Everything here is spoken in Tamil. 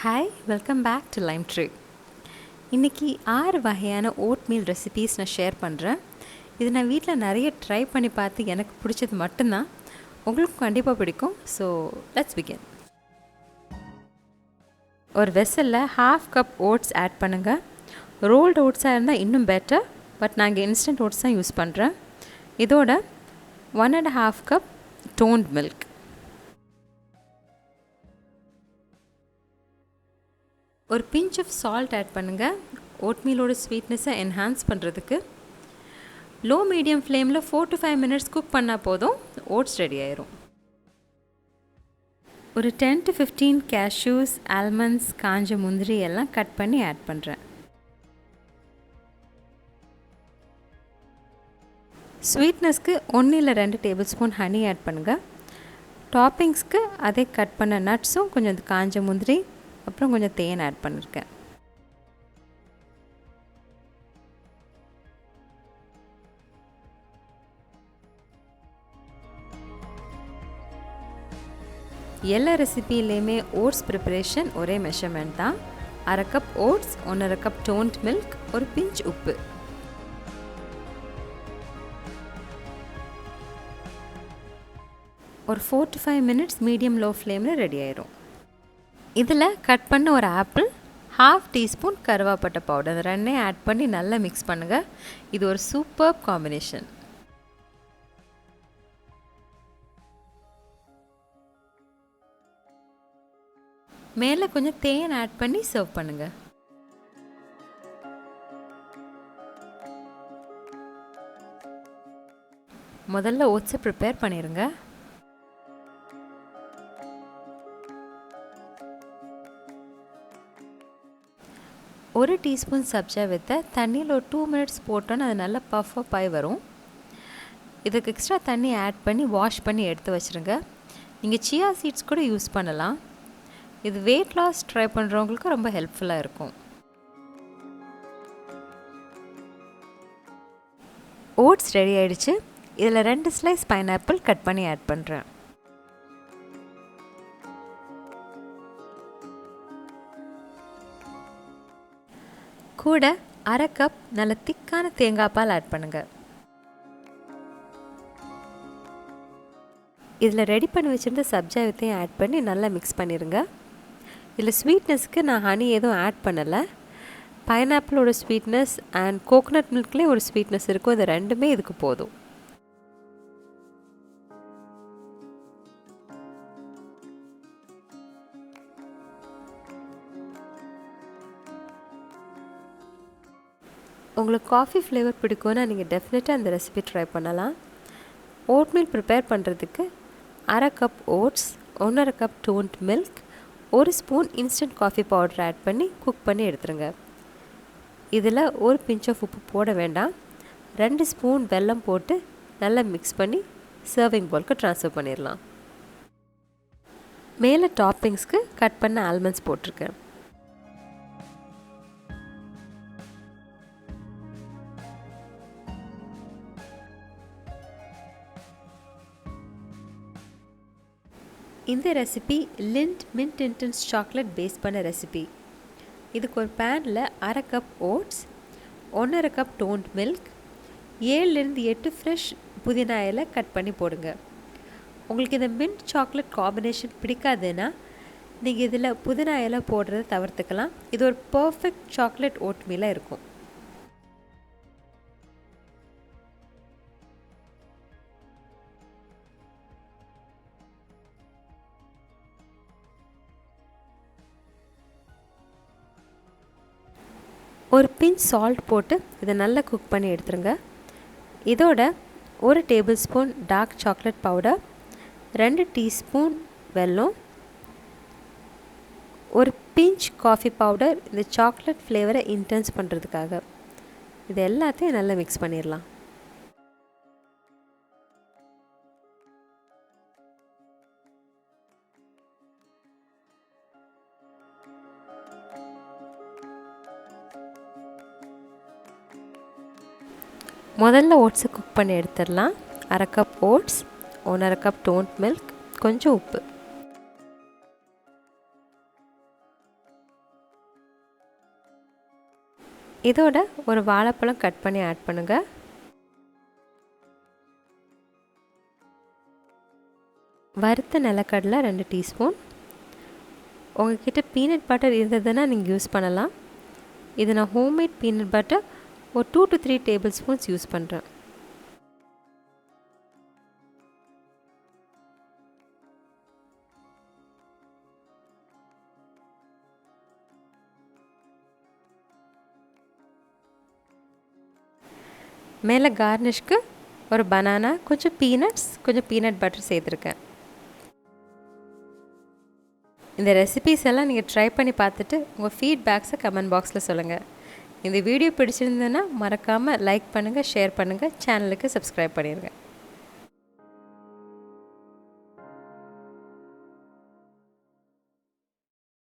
Hi, welcome back to lime tree. இன்றைக்கி 6 வகையான ஓட்மீல் ரெசிபீஸ் நான் ஷேர் பண்ணுறேன். இது நான் வீட்டில் நிறைய ட்ரை பண்ணி பார்த்து எனக்கு பிடிச்சது மட்டும்தான். உங்களுக்கு கண்டிப்பாக பிடிக்கும். So let's begin. ஒரு வெசலில் 1/2 கப் ஓட்ஸ் ஆட் பண்ணுங்கள். ரோல்டு ஓட்ஸாக இருந்தால் இன்னும் பெட்டர், பட் நான் இங்கே இன்ஸ்டன்ட் ஓட்ஸ் தான் யூஸ் பண்ணுறேன். இதோட 1.5 கப் டோன்ட் மில்க், ஒரு பிஞ்ச் ஆஃப் சால்ட் ஆட் பண்ணுங்கள். ஓட்மீலோட ஸ்வீட்னஸை என்ஹான்ஸ் பண்ணுறதுக்கு. லோ மீடியம் ஃப்ளேமில் 4 to 5 minutes குக் பண்ணால் போதும், ஓட்ஸ் ரெடி ஆயிரும். ஒரு 10 to 15 கேஷ்யூஸ், ஆல்மண்ட்ஸ், காஞ்ச முந்திரி எல்லாம் கட் பண்ணி ஆட் பண்ணுறேன். ஸ்வீட்னஸ்க்கு 1 இல்லை 2 டேபிள் ஸ்பூன் ஹனி ஆட் பண்ணுங்கள். டாப்பிங்ஸ்க்கு அதே கட் பண்ண நட்ஸும் கொஞ்சம் காஞ்ச முந்திரி அப்புறம் கொஞ்சம் தேன் ஆட் பண்ணியிருக்கேன். எல்லா ரெசிபிலையுமே ஓட்ஸ் ப்ரிப்பரேஷன் ஒரே மெஷர்மெண்ட் தான். 1/2 cup oats, 1.5 cup toned milk, ஒரு பிஞ்ச் உப்பு. ஒரு 4 to 5 minutes மீடியம் லோ ஃப்ளேமில் ரெடி ஆயிரும். இதில் கட் பண்ண ஒரு ஆப்பிள், 1/2 டீஸ்பூன் கருவேப்பிலை பவுடர், அந்த ரெண்டையும் ஆட் பண்ணி நல்லா மிக்ஸ் பண்ணுங்கள். இது ஒரு சூப்பர் காம்பினேஷன். மேலே கொஞ்சம் தேன் ஆட் பண்ணி சர்வ் பண்ணுங்கள். முதல்ல ஓட்ஸை ப்ரிப்பேர் பண்ணிடுங்க. ஒரு டீஸ்பூன் சப்ஜா வித்தை தண்ணியில் ஒரு 2 minutes போட்டோன்னு அது நல்லா பஃப் ஆகி வரும். இதுக்கு எக்ஸ்ட்ரா தண்ணி ஆட் பண்ணி வாஷ் பண்ணி எடுத்து வச்சுருங்க. நீங்கள் சியா சீட்ஸ் கூட யூஸ் பண்ணலாம். இது வெயிட் லாஸ் ட்ரை பண்ணுறவங்களுக்கு ரொம்ப ஹெல்ப்ஃபுல்லாக இருக்கும். ஓட்ஸ் ரெடி ஆகிடுச்சு. இதில் 2 ஸ்லைஸ் பைனாப்பிள் கட் பண்ணி ஆட் பண்ணுறேன். கூட 1/2 கப் நல்ல திக்கான தேங்காய் பால் ஆட் பண்ணுங்கள். இதில் ரெடி பண்ணி வச்சுருந்த சப்ஜா வித்தையும் ஆட் பண்ணி நல்லா மிக்ஸ் பண்ணிடுங்க. இதில் ஸ்வீட்னஸ்க்கு நான் ஹனி எதுவும் ஆட் பண்ணலை. பைனாப்பிளோட ஸ்வீட்னஸ் அண்ட் கோகோனட் மில்க்லேயும் ஒரு ஸ்வீட்னஸ் இருக்கும். இது ரெண்டுமே இதுக்கு போதும். உங்களுக்கு காஃபி ஃப்ளேவர் பிடிக்கும்னா நீங்கள் டெஃபினட்டாக அந்த ரெசிபி ட்ரை பண்ணலாம். ஓட்மீல் ப்ரிப்பேர் பண்ணுறதுக்கு 1/2 cup oats, 1.5 cup toned milk, 1 spoon instant coffee powder add பண்ணி குக் பண்ணி எடுத்துருங்க. இதில் ஒரு பிஞ்ச் ஆஃப் உப்பு போட வேண்டாம். 2 ஸ்பூன் வெல்லம் போட்டு நல்லா மிக்ஸ் பண்ணி சர்விங் பவுலுக்கு ட்ரான்ஸ்ஃபர் பண்ணிடலாம். மேலே டாப்பிங்ஸ்க்கு கட் பண்ண ஆல்மண்ட்ஸ் போட்டிருக்கேன். இந்த recipe Lindt mint intense chocolate base பண்ண ரெசிபி. இதுக்கு ஒரு பேனில் 1/2 cup oats, 1.5 cup toned milk, 7 to 8 fresh புதினா இலை கட் பண்ணி போடுங்க. உங்களுக்கு இந்த மின்ட் சாக்லேட் காம்பினேஷன் பிடிக்காதுன்னா நீங்கள் இதில் புதினா இலை போடுறத தவிர்த்துக்கலாம். இது ஒரு பர்ஃபெக்ட் சாக்லேட் ஓட்மீலாக இருக்கும். ஒரு பிஞ்ச் சால்ட் போட்டு இதை நல்லா குக் பண்ணி எடுத்துருங்க. இதோட 1 table spoon dark chocolate powder, 2 teaspoon வெல்லம், ஒரு பிஞ்ச் காஃபி பவுடர், இந்த சாக்லேட் ஃப்ளேவரை இன்டென்ஸ் பண்ணுறதுக்காக. இது எல்லாத்தையும் நல்லா மிக்ஸ் பண்ணிடலாம். முதல்ல ஓட்ஸை குக் பண்ணி எடுத்துடலாம். 1/2 cup oats, 1.5 cup toned milk, கொஞ்சம் உப்பு. இதோட ஒரு வாழைப்பழம் கட் பண்ணி ஆட் பண்ணுங்கள். வறுத்த நிலக்கடலை 2 டீஸ்பூன். உங்கள்கிட்ட பீனட் பட்டர் இருந்ததுன்னா நீங்கள் யூஸ் பண்ணலாம். இது நான் ஹோம்மேட் பீனட் பட்டர் ஒரு 2 to 3 டேபிள் ஸ்பூன்ஸ் யூஸ் பண்ணுறேன். மேலே கார்னிஷ்க்கு ஒரு பனானா, கொஞ்சம் பீனட்ஸ், கொஞ்சம் பீனட் பட்டர் சேர்த்துருக்கேன். இந்த ரெசிபீஸ் எல்லாம் நீங்கள் ட்ரை பண்ணி பார்த்துட்டு உங்கள் ஃபீட்பேக்ஸை கமெண்ட் பாக்ஸில் சொல்லுங்கள். இந்த வீடியோ பிடிச்சிருந்ததுன்னா மறக்காமல் லைக் பண்ணுங்கள், ஷேர் பண்ணுங்கள், சேனலுக்கு சப்ஸ்கிரைப் பண்ணிடுங்க.